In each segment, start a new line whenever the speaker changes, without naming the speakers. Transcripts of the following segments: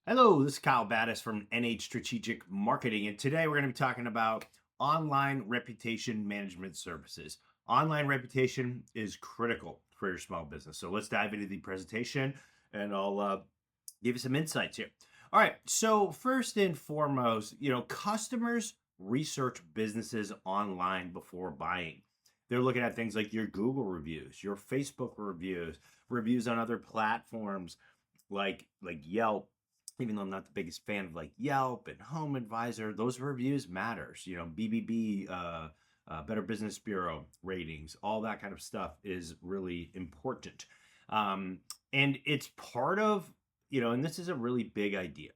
Hello, this is Kyle Battis from NH Strategic Marketing, and today we're going to be talking about online reputation management services. Online reputation is critical for your small business. So let's dive into the presentation and I'll give you some insights here. All right, so first and foremost, customers research businesses online before buying. They're looking at things like your Google reviews, your Facebook reviews, reviews on other platforms like Yelp. Even though I'm not the biggest fan of like Yelp and Home Advisor, those reviews matters. BBB, Better Business Bureau ratings, all that kind of stuff is really important. And it's part of, and this is a really big idea.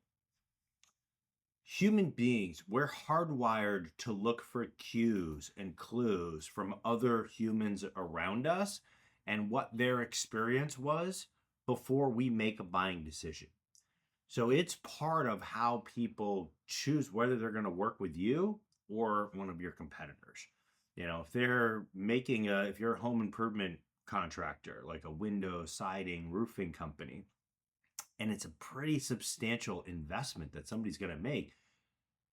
Human beings, we're hardwired to look for cues and clues from other humans around us and what their experience was before we make a buying decision. So it's part of how people choose whether they're going to work with you or one of your competitors. If if you're a home improvement contractor, like a window, siding, roofing company, and it's a pretty substantial investment that somebody's going to make,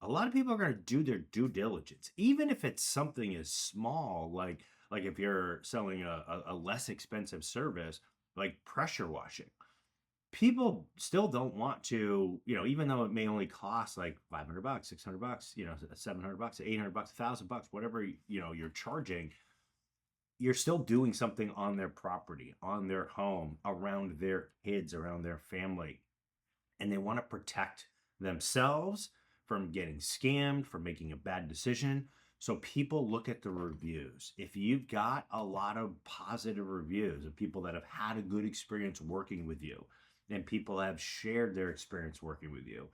a lot of people are going to do their due diligence, even if it's something as small, like if you're selling a less expensive service, like pressure washing. People still don't want to, even though it may only cost like $500, $600, $700, $800, $1,000, whatever, you're charging, you're still doing something on their property, on their home, around their kids, around their family. And they want to protect themselves from getting scammed, from making a bad decision. So people look at the reviews. If you've got a lot of positive reviews of people that have had a good experience working with you, and people have shared their experience working with you,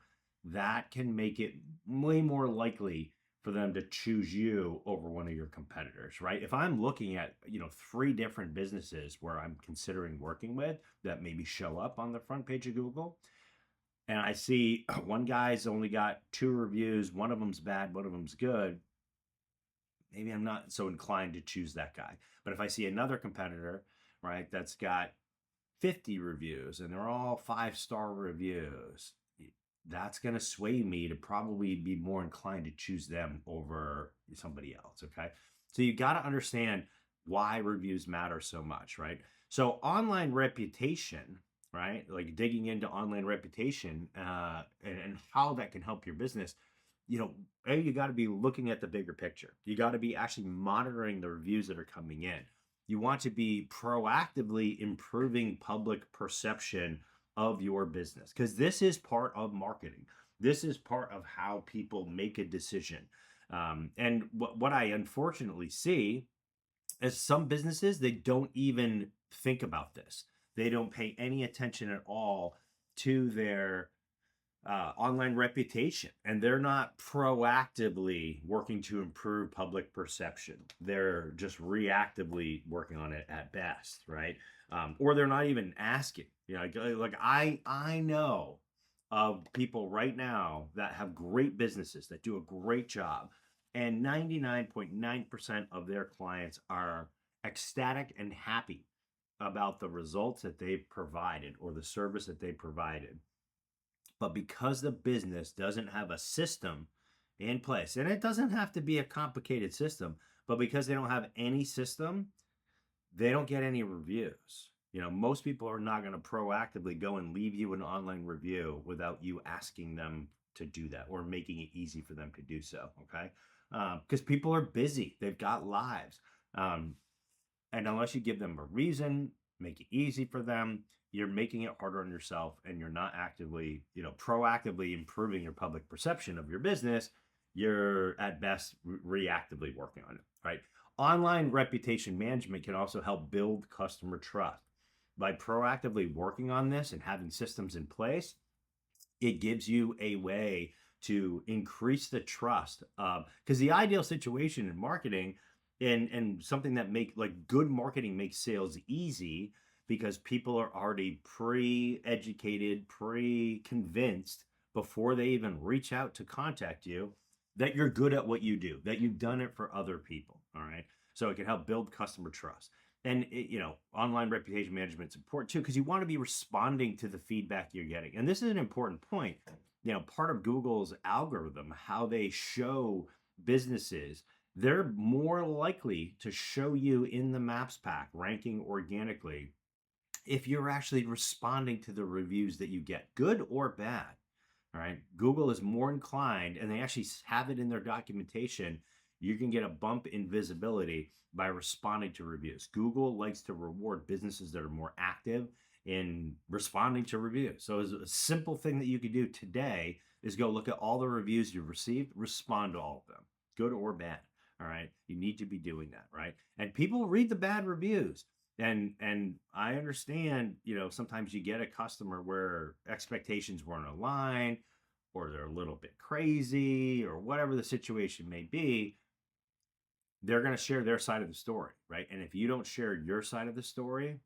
that can make it way more likely for them to choose you over one of your competitors, right? If I'm looking at, 3 different businesses where I'm considering working with that maybe show up on the front page of Google, and I see one guy's only got 2 reviews, one of them's bad, one of them's good, maybe I'm not so inclined to choose that guy. But if I see another competitor, right, that's got 50 reviews and they're all 5-star reviews, that's going to sway me to probably be more inclined to choose them over somebody else. Okay. So you got to understand why reviews matter so much, right? So online reputation, right? Like digging into online reputation and how that can help your business. You got to be looking at the bigger picture. You got to be actually monitoring the reviews that are coming in. You want to be proactively improving public perception of your business, because this is part of marketing. This is part of how people make a decision. And what I unfortunately see is some businesses, they don't even think about this. They don't pay any attention at all to their online reputation, and they're not proactively working to improve public perception. They're just reactively working on it at best, right? Or they're not even asking. Like I know of people right now that have great businesses that do a great job, and 99.9% of their clients are ecstatic and happy about the results that they've provided or the service that they provided. But because the business doesn't have a system in place, and it doesn't have to be a complicated system, but because they don't have any system, they don't get any reviews. Most people are not going to proactively go and leave you an online review without you asking them to do that or making it easy for them to do so. Okay. Because people are busy, they've got lives. And unless you give them a reason, make it easy for them, you're making it harder on yourself, and you're not actively, proactively improving your public perception of your business. You're at best reactively working on it, right? Online reputation management can also help build customer trust. By proactively working on this and having systems in place, it gives you a way to increase the trust. Because the ideal situation in marketing, and something that make like good marketing makes sales easy, because people are already pre-educated, pre-convinced before they even reach out to contact you that you're good at what you do, that you've done it for other people. All right. So it can help build customer trust. And online reputation management is important too, because you want to be responding to the feedback you're getting. And this is an important point. Part of Google's algorithm, how they show businesses, they're more likely to show you in the Maps pack ranking organically if you're actually responding to the reviews that you get, good or bad. All right. Google is more inclined, and they actually have it in their documentation. You can get a bump in visibility by responding to reviews. Google likes to reward businesses that are more active in responding to reviews. So, a simple thing that you could do today is go look at all the reviews you've received, respond to all of them, good or bad. All right. You need to be doing that. Right. And people read the bad reviews. And I understand, sometimes you get a customer where expectations weren't aligned, or they're a little bit crazy, or whatever the situation may be. They're going to share their side of the story, right? And if you don't share your side of the story,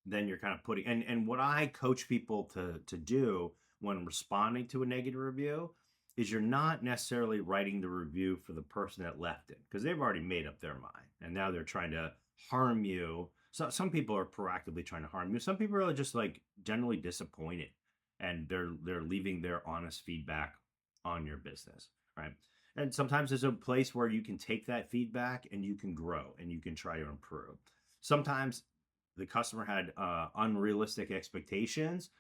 then you're kind of putting, and what I coach people to do when responding to a negative review is you're not necessarily writing the review for the person that left it, because they've already made up their mind and now they're trying to harm you. So some people are proactively trying to harm you. Some people are just like generally disappointed, and they're leaving their honest feedback on your business, right? And sometimes there's a place where you can take that feedback and you can grow and you can try to improve. Sometimes the customer had unrealistic expectations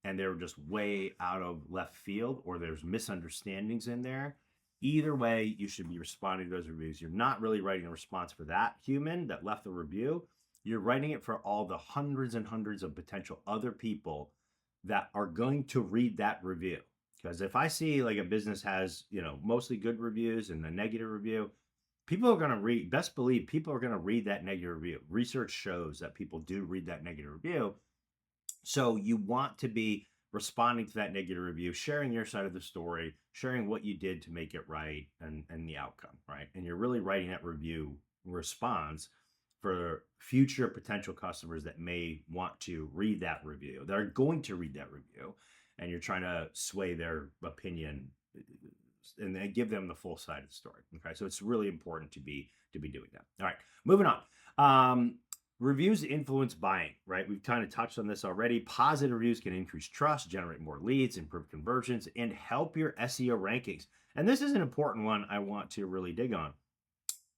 and they were just way out of left field, or there's misunderstandings in there. Either way, you should be responding to those reviews. You're not really writing a response for that human that left the review. You're writing it for all the hundreds and hundreds of potential other people that are going to read that review. Because if I see like a business has, mostly good reviews and a negative review, people are going to read, best believe people are going to read that negative review. Research shows that people do read that negative review. So you want to be responding to that negative review, sharing your side of the story, sharing what you did to make it right, and the outcome, right? And you're really writing that review response for future potential customers that may want to read that review, that are going to read that review, and you're trying to sway their opinion and then give them the full side of the story. Okay, so it's really important to be doing that. All right, moving on. Reviews influence buying, right? We've kind of touched on this already. Positive reviews can increase trust, generate more leads, improve conversions, and help your SEO rankings. And this is an important one I want to really dig on.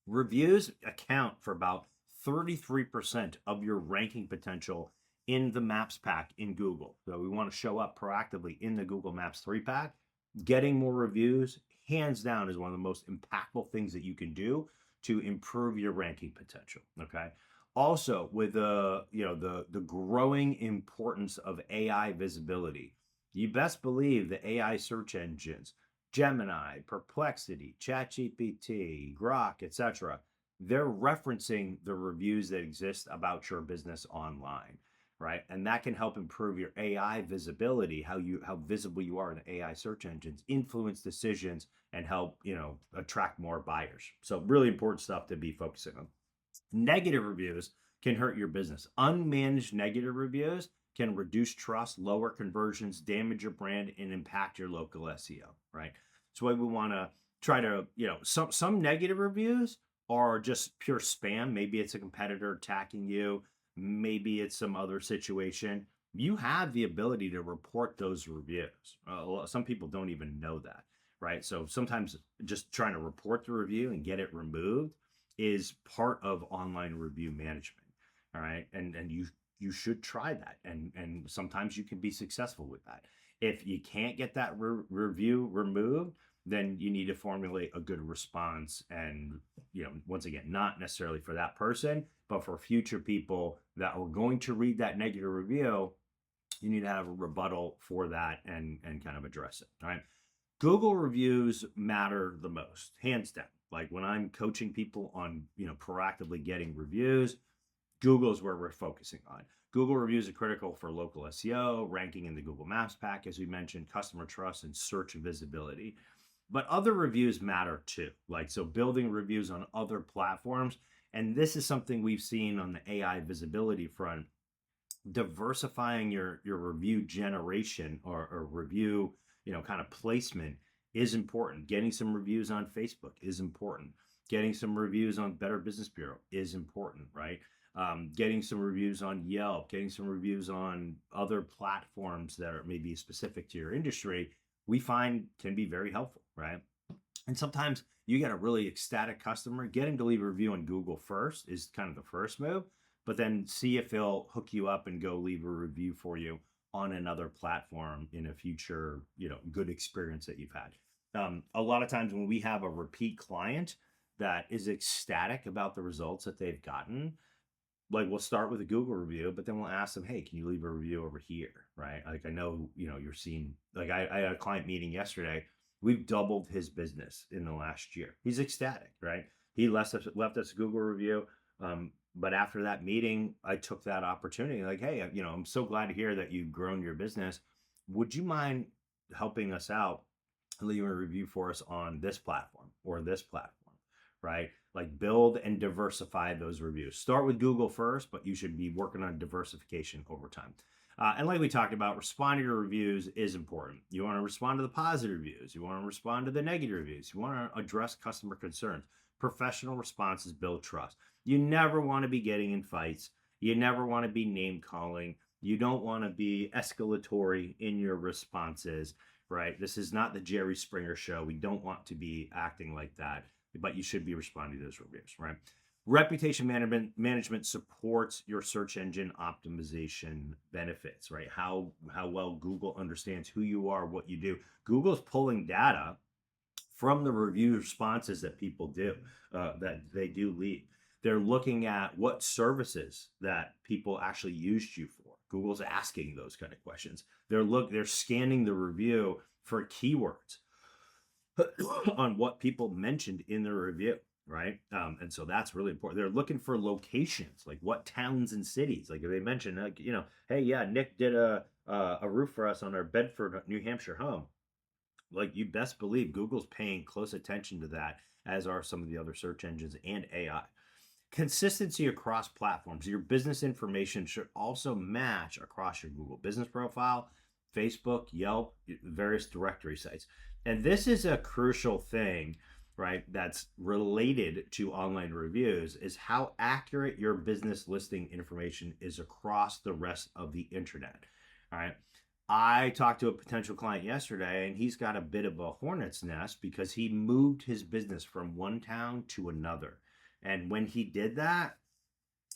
Reviews account for about 33% of your ranking potential in the Maps pack in Google. So we want to show up proactively in the Google Maps 3 pack. Getting more reviews, hands down, is one of the most impactful things that you can do to improve your ranking potential. Okay. Also, with the growing importance of AI visibility, you best believe the AI search engines, Gemini, Perplexity, ChatGPT, Grok, etc., they're referencing the reviews that exist about your business online, right? And that can help improve your AI visibility, how visible you are in the AI search engines, influence decisions, and help attract more buyers. So really important stuff to be focusing on. Negative reviews can hurt your business. Unmanaged negative reviews can reduce trust, lower conversions, damage your brand, and impact your local SEO, right? So we want to try to, some negative reviews are just pure spam. Maybe it's a competitor attacking you. Maybe it's some other situation. You have the ability to report those reviews. Some people don't even know that, right? So sometimes just trying to report the review and get it removed is part of online review management. All right. And you should try that. And sometimes you can be successful with that. If you can't get that review removed, then you need to formulate a good response. And, once again, not necessarily for that person, but for future people that are going to read that negative review, you need to have a rebuttal for that and kind of address it. All right. Google reviews matter the most, hands down. Like when I'm coaching people on, proactively getting reviews, Google is where we're focusing on. Google reviews are critical for local SEO, ranking in the Google Maps pack, as we mentioned, customer trust, and search visibility. But other reviews matter too. So building reviews on other platforms. And this is something we've seen on the AI visibility front. Diversifying your review generation or review, kind of placement is important. Getting some reviews on Facebook is important. Getting some reviews on Better Business Bureau is important, right? getting some reviews on Yelp, getting some reviews on other platforms that are maybe specific to your industry, we find can be very helpful, right? And sometimes you get a really ecstatic customer, get him to leave a review on Google first is kind of the first move, but then see if he'll hook you up and go leave a review for you on another platform in a future, good experience that you've had. A lot of times when we have a repeat client that is ecstatic about the results that they've gotten, like we'll start with a Google review, but then we'll ask them, hey, can you leave a review over here? Right. Like I know, you're seeing, like I had a client meeting yesterday. We've doubled his business in the last year. He's ecstatic, right? He left us a Google review. But after that meeting, I took that opportunity, like, hey, I'm so glad to hear that you've grown your business. Would you mind helping us out, leaving a review for us on this platform or this platform, right? Like build and diversify those reviews. Start with Google first, but you should be working on diversification over time. And like we talked about, responding to reviews is important. You want to respond to the positive reviews. You want to respond to the negative reviews. You want to address customer concerns. Professional responses build trust. You never want to be getting in fights. You never want to be name calling. You don't want to be escalatory in your responses, right? This is not the Jerry Springer show. We don't want to be acting like that, but you should be responding to those reviews, right? Reputation management supports your search engine optimization benefits, right? How well Google understands who you are, what you do. Google's pulling data from the review responses that people do, that they do leave. They're looking at what services that people actually used you for. Google's asking those kind of questions. They're scanning the review for keywords on what people mentioned in the review, right? And so that's really important. They're looking for locations, like what towns and cities. Like if they mention, like, hey, yeah, Nick did a roof for us on our Bedford, New Hampshire home. Like you best believe Google's paying close attention to that, as are some of the other search engines and AI. Consistency across platforms. Your business information should also match across your Google business profile, Facebook, Yelp, various directory sites. And this is a crucial thing, right, that's related to online reviews, is how accurate your business listing information is across the rest of the internet. All right. I talked to a potential client yesterday, and he's got a bit of a hornet's nest because he moved his business from one town to another. And when he did that,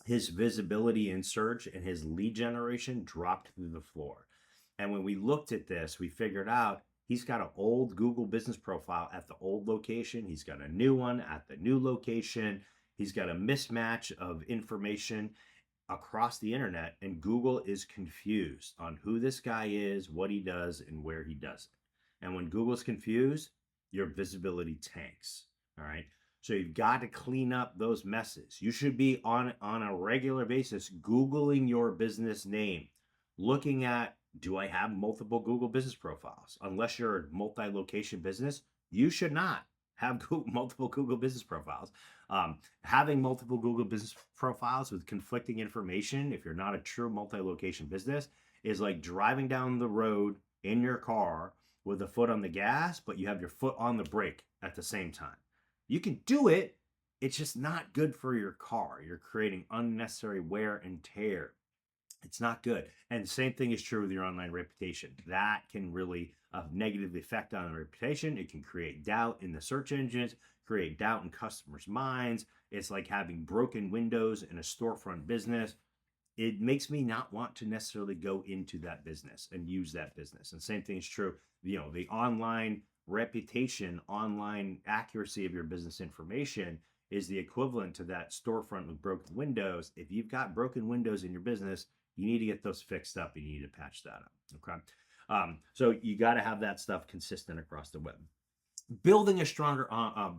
his visibility in search and his lead generation dropped through the floor. And when we looked at this, we figured out he's got an old Google business profile at the old location. He's got a new one at the new location. He's got a mismatch of information across the internet, and Google is confused on who this guy is, what he does, and where he does it. And when Google's confused, your visibility tanks. All right. So you've got to clean up those messes. You should be on a regular basis Googling your business name, looking at, do I have multiple Google business profiles? Unless you're a multi-location business, you should not have multiple Google business profiles. Having multiple Google business profiles with conflicting information, if you're not a true multi-location business, is like driving down the road in your car with a foot on the gas, but you have your foot on the brake at the same time. You can do it. It's just not good for your car. You're creating unnecessary wear and tear. It's not good. And the same thing is true with your online reputation. That can really negatively affect on the reputation. It can create doubt in the search engines, create doubt in customers' minds. It's like having broken windows in a storefront business. It makes me not want to necessarily go into that business and use that business. And same thing is true, the online reputation, online accuracy of your business information is the equivalent to that storefront with broken windows. If you've got broken windows in your business, you need to get those fixed up. You need to patch that up. Okay. So you got to have that stuff consistent across the web. Building a stronger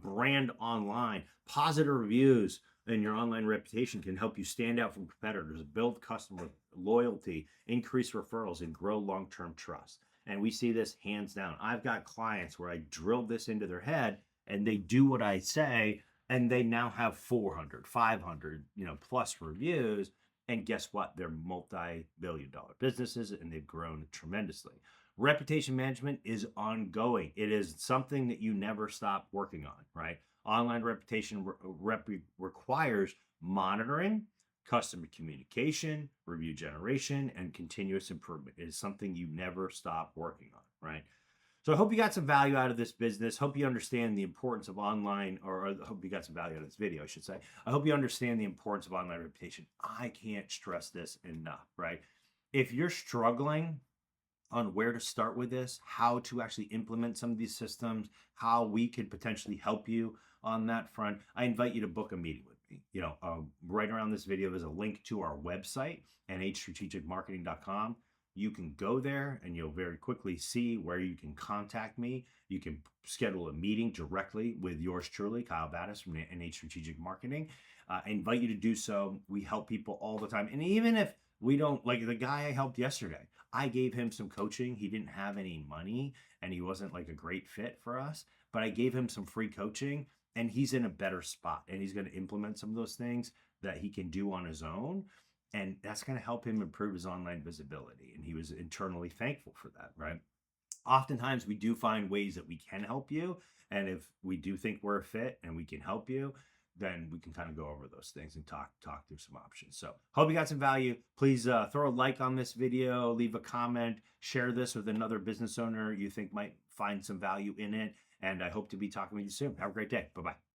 brand online, positive reviews in your online reputation can help you stand out from competitors, build customer loyalty, increase referrals, and grow long-term trust. And we see this hands down. I've got clients where I drilled this into their head and they do what I say, and they now have 400, 500, plus reviews. And guess what? They're multi-billion-dollar businesses, and they've grown tremendously. Reputation management is ongoing. It is something that you never stop working on, right? Online reputation requires monitoring, Customer communication, review generation, and continuous improvement is something you never stop working on, right? So I hope you got some value out of this business. Hope you understand the importance of online, or I hope you got some value out of this video, I should say. I hope you understand the importance of online reputation. I can't stress this enough, right? If you're struggling on where to start with this, how to actually implement some of these systems, how we could potentially help you on that front, I invite you to book a meeting with me. Right around this video, there's a link to our website, nhstrategicmarketing.com. You can go there and you'll very quickly see where you can contact me. You can schedule a meeting directly with yours truly, Kyle Battis from NH Strategic Marketing. I invite you to do so. We help people all the time. And even if we don't, like the guy I helped yesterday, I gave him some coaching. He didn't have any money and he wasn't like a great fit for us, but I gave him some free coaching and he's in a better spot and he's going to implement some of those things that he can do on his own. And that's going to help him improve his online visibility. And he was internally thankful for that, right? Oftentimes we do find ways that we can help you. And if we do think we're a fit and we can help you, then we can kind of go over those things and talk through some options. So hope you got some value. Please throw a like on this video, leave a comment, share this with another business owner you think might find some value in it. And I hope to be talking with you soon. Have a great day. Bye-bye.